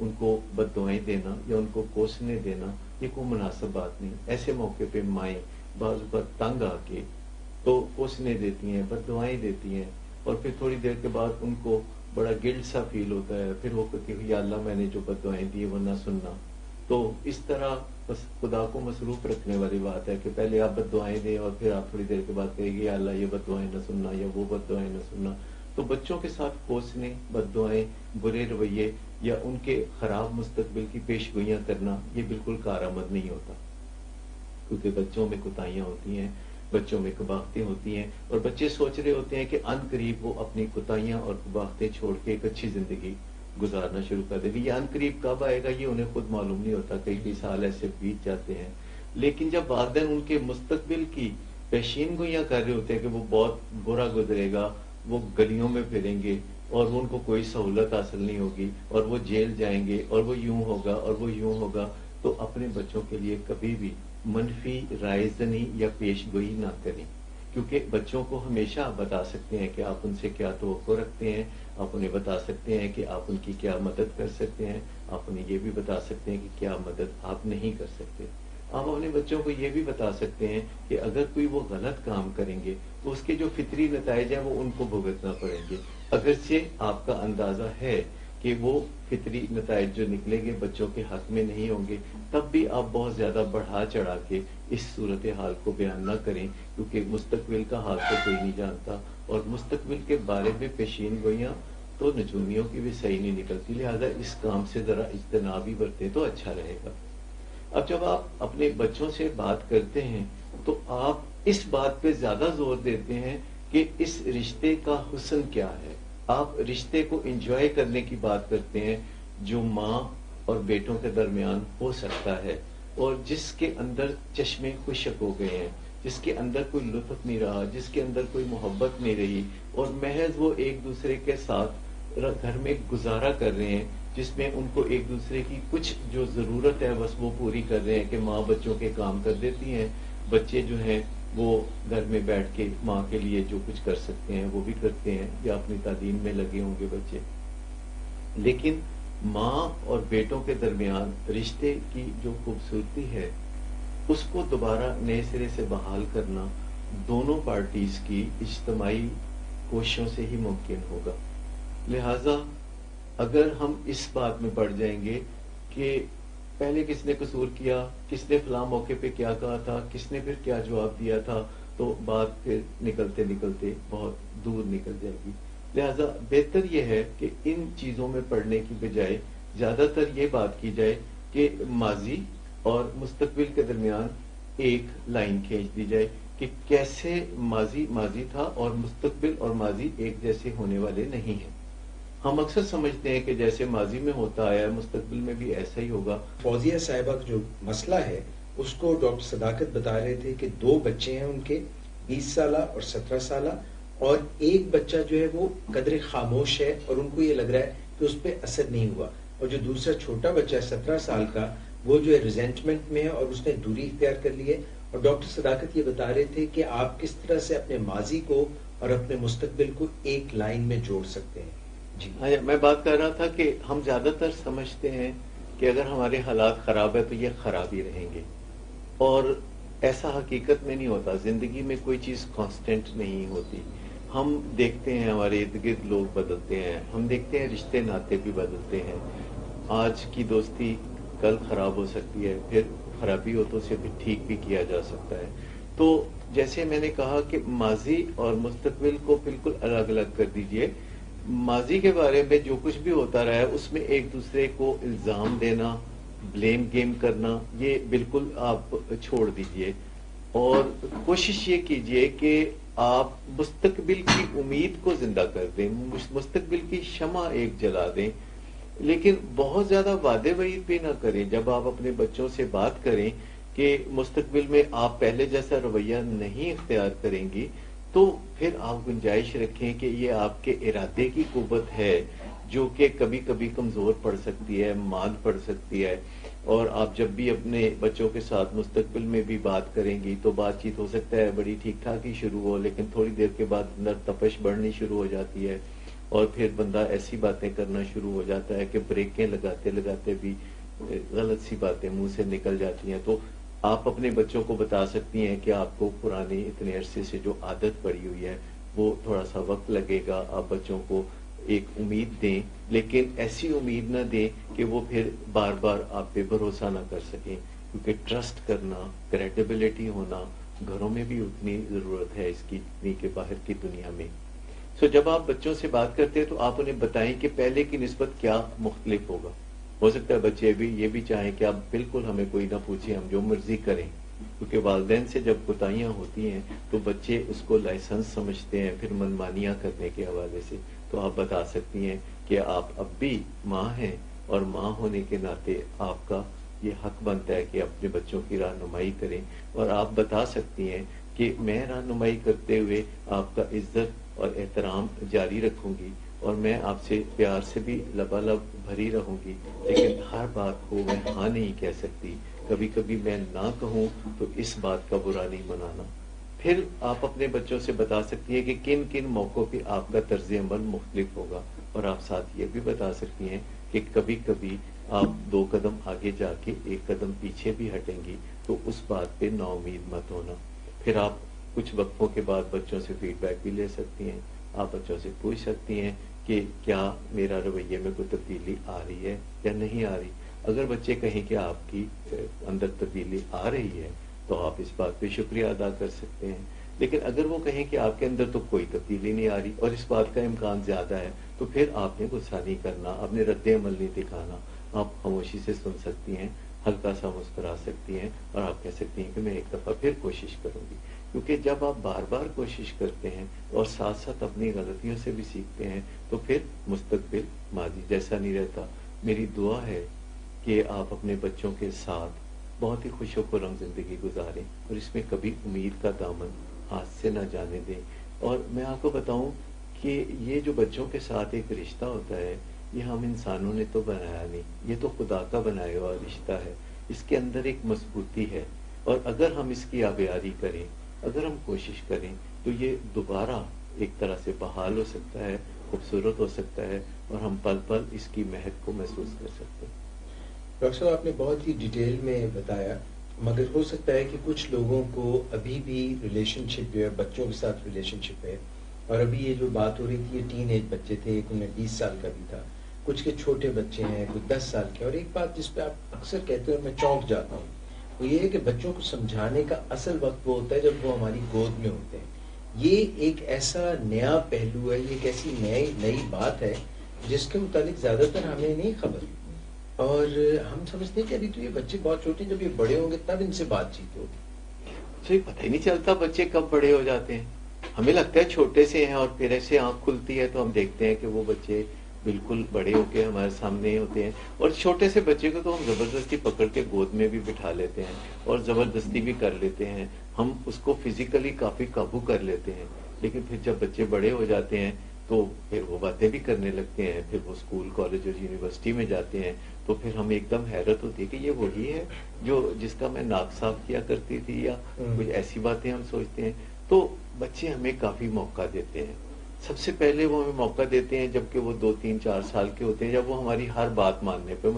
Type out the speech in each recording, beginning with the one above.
ان کو بد دعائیں دینا یا ان کو کوسنے دینا یہ کوئی مناسب بات نہیں. ایسے موقع پہ مائیں بعض اوقات تنگ آ کے تو کوسنے دیتی ہیں، بد دعائیں دیتی ہیں، اور پھر تھوڑی دیر کے بعد ان کو بڑا گلٹ سا فیل ہوتا ہے. پھر وہ کہتی ہے یا اللہ میں نے جو بد دعائیں دی وہ نہ سننا. تو اس طرح بس خدا کو مصروف رکھنے والی بات ہے کہ پہلے آپ بد دعائیں دیں اور پھر آپ تھوڑی دیر کے بعد کہیں گے یا اللہ یہ بد دعائیں نہ سننا یا وہ بد دعائیں نہ سننا. تو بچوں کے ساتھ کوسنے، بد دعائیں، برے رویے یا ان کے خراب مستقبل کی پیش گوئیاں کرنا یہ بالکل کارآمد نہیں ہوتا، کیونکہ بچوں میں کوتاہیاں ہوتی ہیں، بچوں میں قباحتیں ہوتی ہیں، اور بچے سوچ رہے ہوتے ہیں کہ ان قریب وہ اپنی کوتاہیاں اور قباحتیں چھوڑ کے ایک اچھی زندگی گزارنا شروع کر دیں گے. یہ ان قریب کب آئے گا یہ انہیں خود معلوم نہیں ہوتا، کئی سال ایسے بیت جاتے ہیں. لیکن جب والدین ان کے مستقبل کی پیشین گوئیاں کر رہے ہوتے ہیں کہ وہ بہت برا گزرے گا، وہ گلیوں میں پھریں گے اور ان کو کوئی سہولت حاصل نہیں ہوگی اور وہ جیل جائیں گے اور وہ یوں ہوگا اور وہ یوں ہوگا، تو اپنے بچوں کے لیے کبھی بھی منفی رائے زنی یا پیش گوئی نہ کریں. کیونکہ بچوں کو ہمیشہ آپ بتا سکتے ہیں کہ آپ ان سے کیا توقع رکھتے ہیں، آپ انہیں بتا سکتے ہیں کہ آپ ان کی کیا مدد کر سکتے ہیں، آپ انہیں یہ بھی بتا سکتے ہیں کہ کیا مدد آپ نہیں کر سکتے. آپ اپنے بچوں کو یہ بھی بتا سکتے ہیں کہ اگر کوئی وہ غلط کام کریں گے تو اس کے جو فطری نتائج ہیں وہ ان کو بھگتنا پڑیں گے. اگرچہ آپ کا اندازہ ہے کہ وہ فطری نتائج جو نکلیں گے بچوں کے حق میں نہیں ہوں گے، تب بھی آپ بہت زیادہ بڑھا چڑھا کے اس صورتحال کو بیان نہ کریں، کیونکہ مستقبل کا حال تو کوئی نہیں جانتا، اور مستقبل کے بارے میں پیشین گوئیاں تو نجومیوں کی بھی صحیح نہیں نکلتی. لہذا اس کام سے ذرا اجتناب ہی برتیں تو اچھا رہے گا. اب جب آپ اپنے بچوں سے بات کرتے ہیں تو آپ اس بات پہ زیادہ زور دیتے ہیں کہ اس رشتے کا حسن کیا ہے. آپ رشتے کو انجوائے کرنے کی بات کرتے ہیں جو ماں اور بیٹوں کے درمیان ہو سکتا ہے، اور جس کے اندر چشمے خشک ہو گئے ہیں، جس کے اندر کوئی لطف نہیں رہا، جس کے اندر کوئی محبت نہیں رہی، اور محض وہ ایک دوسرے کے ساتھ گھر میں گزارا کر رہے ہیں جس میں ان کو ایک دوسرے کی کچھ جو ضرورت ہے بس وہ پوری کر رہے ہیں کہ ماں بچوں کے کام کر دیتی ہیں، بچے جو ہیں وہ گھر میں بیٹھ کے ماں کے لیے جو کچھ کر سکتے ہیں وہ بھی کرتے ہیں یا اپنی تعلیم میں لگے ہوں گے بچے. لیکن ماں اور بیٹوں کے درمیان رشتے کی جو خوبصورتی ہے اس کو دوبارہ نئے سرے سے بحال کرنا دونوں پارٹیز کی اجتماعی کوششوں سے ہی ممکن ہوگا. لہذا اگر ہم اس بات میں پڑ جائیں گے کہ پہلے کس نے قصور کیا، کس نے فلاں موقع پہ کیا کہا تھا، کس نے پھر کیا جواب دیا تھا، تو بات پھر نکلتے نکلتے بہت دور نکل جائے گی. لہذا بہتر یہ ہے کہ ان چیزوں میں پڑھنے کی بجائے زیادہ تر یہ بات کی جائے کہ ماضی اور مستقبل کے درمیان ایک لائن کھینچ دی جائے کہ کیسے ماضی ماضی تھا اور مستقبل اور ماضی ایک جیسے ہونے والے نہیں ہیں. ہم اکثر سمجھتے ہیں کہ جیسے ماضی میں ہوتا آیا ہے مستقبل میں بھی ایسا ہی ہوگا. فوزیہ صاحبہ کا جو مسئلہ ہے اس کو ڈاکٹر صداقت بتا رہے تھے کہ 2 بچے ہیں ان کے، 20 سالہ اور 17 سالہ، اور ایک بچہ جو ہے وہ قدر خاموش ہے اور ان کو یہ لگ رہا ہے کہ اس پہ اثر نہیں ہوا، اور جو دوسرا چھوٹا بچہ ہے 17 سال کا وہ جو ہے ریزینٹمنٹ میں ہے اور اس نے دوری اختیار کر لی ہے. اور ڈاکٹر صداقت یہ بتا رہے تھے کہ آپ کس طرح سے اپنے ماضی کو اور اپنے مستقبل کو ایک لائن میں جوڑ سکتے ہیں. جی میں بات کر رہا تھا کہ ہم زیادہ تر سمجھتے ہیں کہ اگر ہمارے حالات خراب ہے تو یہ خراب ہی رہیں گے، اور ایسا حقیقت میں نہیں ہوتا. زندگی میں کوئی چیز کانسٹنٹ نہیں ہوتی. ہم دیکھتے ہیں ہمارے ارد گرد لوگ بدلتے ہیں، ہم دیکھتے ہیں رشتے ناطے بھی بدلتے ہیں. آج کی دوستی کل خراب ہو سکتی ہے، پھر خرابی ہو تو اسے بھی ٹھیک بھی کیا جا سکتا ہے. تو جیسے میں نے کہا کہ ماضی اور مستقبل کو بالکل الگ الگ کر دیجئے. ماضی کے بارے میں جو کچھ بھی ہوتا رہا ہے اس میں ایک دوسرے کو الزام دینا، بلیم گیم کرنا، یہ بالکل آپ چھوڑ دیجئے، اور کوشش یہ کیجئے کہ آپ مستقبل کی امید کو زندہ کر دیں، مستقبل کی شمع ایک جلا دیں. لیکن بہت زیادہ وعدے وعید بھی نہ کریں. جب آپ اپنے بچوں سے بات کریں کہ مستقبل میں آپ پہلے جیسا رویہ نہیں اختیار کریں گی، تو پھر آپ گنجائش رکھیں کہ یہ آپ کے ارادے کی قوت ہے جو کہ کبھی کبھی کمزور پڑ سکتی ہے، ماند پڑ سکتی ہے. اور آپ جب بھی اپنے بچوں کے ساتھ مستقبل میں بھی بات کریں گی تو بات چیت ہو سکتا ہے بڑی ٹھیک ٹھاک ہی شروع ہو، لیکن تھوڑی دیر کے بعد اندر تپش بڑھنی شروع ہو جاتی ہے، اور پھر بندہ ایسی باتیں کرنا شروع ہو جاتا ہے کہ بریکیں لگاتے لگاتے بھی غلط سی باتیں منہ سے نکل جاتی ہیں. تو آپ اپنے بچوں کو بتا سکتی ہیں کہ آپ کو پرانی اتنے عرصے سے جو عادت پڑی ہوئی ہے وہ تھوڑا سا وقت لگے گا. آپ بچوں کو ایک امید دیں، لیکن ایسی امید نہ دیں کہ وہ پھر بار بار آپ پہ بھروسہ نہ کر سکیں، کیونکہ ٹرسٹ کرنا، کریڈیبلٹی ہونا گھروں میں بھی اتنی ضرورت ہے اس کی جتنی کہ باہر کی دنیا میں. جب آپ بچوں سے بات کرتے ہیں تو آپ انہیں بتائیں کہ پہلے کی نسبت کیا مختلف ہوگا. ہو سکتا ہے بچے بھی یہ بھی چاہیں کہ آپ بالکل ہمیں کوئی نہ پوچھیں، ہم جو مرضی کریں، کیونکہ والدین سے جب کوتاہیاں ہوتی ہیں تو بچے اس کو لائسنس سمجھتے ہیں پھر منمانیاں کرنے کے حوالے سے. تو آپ بتا سکتی ہیں کہ آپ اب بھی ماں ہیں، اور ماں ہونے کے ناطے آپ کا یہ حق بنتا ہے کہ اپنے بچوں کی رہنمائی کریں. اور آپ بتا سکتی ہیں کہ میں رہنمائی کرتے ہوئے آپ کا عزت اور احترام جاری رکھوں گی، اور میں آپ سے پیار سے بھی لبالب بھری رہوں گی، لیکن ہر بات کو میں ہاں نہیں کہہ سکتی. کبھی کبھی میں نہ کہوں تو اس بات کا برا نہیں منانا. پھر آپ اپنے بچوں سے بتا سکتی ہیں کہ کن کن موقعوں پہ آپ کا طرز عمل مختلف ہوگا. اور آپ ساتھ یہ بھی بتا سکتی ہیں کہ کبھی کبھی آپ 2 قدم آگے جا کے 1 قدم پیچھے بھی ہٹیں گی، تو اس بات پہ نا امید مت ہونا. پھر آپ کچھ وقتوں کے بعد بچوں سے فیڈ بیک بھی لے سکتی ہیں. آپ بچوں سے پوچھ سکتی ہیں کہ کیا میرا رویے میں کوئی تبدیلی آ رہی ہے یا نہیں آ رہی. اگر بچے کہیں کہ آپ کی اندر تبدیلی آ رہی ہے تو آپ اس بات پہ شکریہ ادا کر سکتے ہیں. لیکن اگر وہ کہیں کہ آپ کے اندر تو کوئی تبدیلی نہیں آ رہی اور اس بات کا امکان زیادہ ہے، تو پھر آپ نے غصہ نہیں کرنا، آپ نے رد عمل نہیں دکھانا. آپ خاموشی سے سن سکتی ہیں، ہلکا سا مسکرا سکتی ہیں، اور آپ کہہ سکتی ہیں کہ میں ایک دفعہ پھر کوشش کروں گی. کیونکہ جب آپ بار بار کوشش کرتے ہیں اور ساتھ ساتھ اپنی غلطیوں سے بھی سیکھتے ہیں تو پھر مستقبل ماضی جیسا نہیں رہتا. میری دعا ہے کہ آپ اپنے بچوں کے ساتھ بہت ہی خوش و خرم زندگی گزاریں، اور اس میں کبھی امید کا دامن ہاتھ سے نہ جانے دیں. اور میں آپ کو بتاؤں کہ یہ جو بچوں کے ساتھ ایک رشتہ ہوتا ہے، یہ ہم انسانوں نے تو بنایا نہیں، یہ تو خدا کا بنایا ہوا رشتہ ہے. اس کے اندر ایک مضبوطی ہے، اور اگر ہم اس کی آبیاری کریں، اگر ہم کوشش کریں، تو یہ دوبارہ ایک طرح سے بحال ہو سکتا ہے، خوبصورت ہو سکتا ہے، اور ہم پل پل اس کی مہک کو محسوس کر سکتے ہیں. ڈاکٹر صاحب آپ نے بہت ہی ڈیٹیل میں بتایا، مگر ہو سکتا ہے کہ کچھ لوگوں کو ابھی بھی ریلیشن شپ جو ہے بچوں کے ساتھ ریلیشن شپ ہے، اور ابھی یہ جو بات ہو رہی تھی یہ ٹین ایج بچے تھے، ایک انہیں 20 سال کا بھی تھا، کچھ کے چھوٹے بچے ہیں، کچھ 10 سال کے. اور ایک بات جس پہ آپ اکثر کہتے ہیں اور میں چونک جاتا ہوں، وہ یہ ہے کہ بچوں کو سمجھانے کا اصل وقت وہ ہوتا ہے جب وہ ہماری گود میں ہوتے ہیں. یہ ایک ایسا نیا پہلو ہے، یہ ایک ایسی نئی بات ہے جس کے متعلق زیادہ تر ہمیں نہیں خبر، اور ہم سمجھتے ہیں کہ ابھی تو یہ بچے بہت چھوٹے ہیں، جب یہ بڑے ہوں گے تب ان سے بات چیت ہوگی. تو یہ پتہ ہی نہیں چلتا بچے کب بڑے ہو جاتے ہیں. ہمیں لگتا ہے چھوٹے سے ہیں، اور پھر ایسے آنکھ کھلتی ہے تو ہم دیکھتے ہیں کہ وہ بچے بالکل بڑے ہو کے ہمارے سامنے ہوتے ہیں. اور چھوٹے سے بچے کو تو ہم زبردستی پکڑ کے گود میں بھی بٹھا لیتے ہیں اور زبردستی بھی کر لیتے ہیں، ہم اس کو فزیکلی کافی قابو کر لیتے ہیں. لیکن پھر جب بچے بڑے ہو جاتے ہیں تو پھر وہ باتیں بھی کرنے لگتے ہیں، پھر وہ اسکول کالج اور یونیورسٹی میں جاتے ہیں، تو پھر ہمیں ایک دم حیرت ہوتی ہے کہ یہ وہی ہے جو جس کا میں ناک صاف کیا کرتی تھی، یا کچھ ایسی باتیں ہم سوچتے ہیں. تو بچے ہمیں کافی موقع دیتے ہیں. سب سے پہلے وہ ہمیں موقع دیتے ہیں جب کہ وہ 2 3 4 سال کے ہوتے ہیں، جب وہ ہماری ہر بات ماننے پہ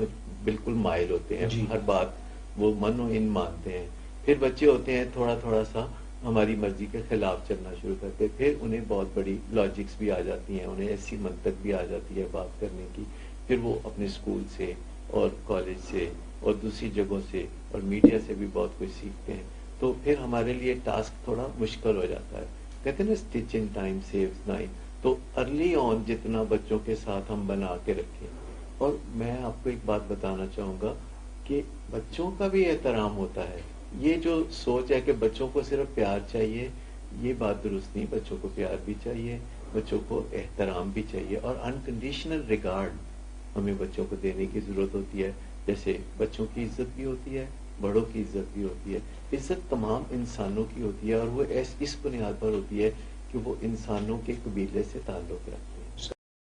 بالکل مائل ہوتے ہیں، جی. ہر بات وہ من و ان مانتے ہیں. پھر بچے ہوتے ہیں تھوڑا تھوڑا سا ہماری مرضی کے خلاف چلنا شروع کرتے ہیں، پھر انہیں بہت بڑی لاجکس بھی آ جاتی ہیں، انہیں ایسی منطق بھی آ جاتی ہے بات کرنے کی. پھر وہ اپنے اسکول سے اور کالج سے اور دوسری جگہوں سے اور میڈیا سے بھی بہت کچھ سیکھتے ہیں. تو پھر ہمارے لیے ٹاسک تھوڑا مشکل ہو جاتا ہے. کہتے ہیں نا اسٹچ ان ٹائم سیوز 9. تو ارلی آن جتنا بچوں کے ساتھ ہم بنا کے رکھیں. اور میں آپ کو ایک بات بتانا چاہوں گا کہ بچوں کا بھی احترام ہوتا ہے. یہ جو سوچ ہے کہ بچوں کو صرف پیار چاہیے، یہ بات درست نہیں. بچوں کو پیار بھی چاہیے، بچوں کو احترام بھی چاہیے، اور انکنڈیشنل ریگارڈ ہمیں بچوں کو دینے کی ضرورت ہوتی ہے. جیسے بچوں کی عزت بھی ہوتی ہے، بڑوں کی عزت بھی ہوتی ہے. عزت تمام انسانوں کی ہوتی ہے، اور وہ اس بنیاد پر ہوتی ہے کہ وہ انسانوں کے قبیلے سے تعلق رکھتے ہیں.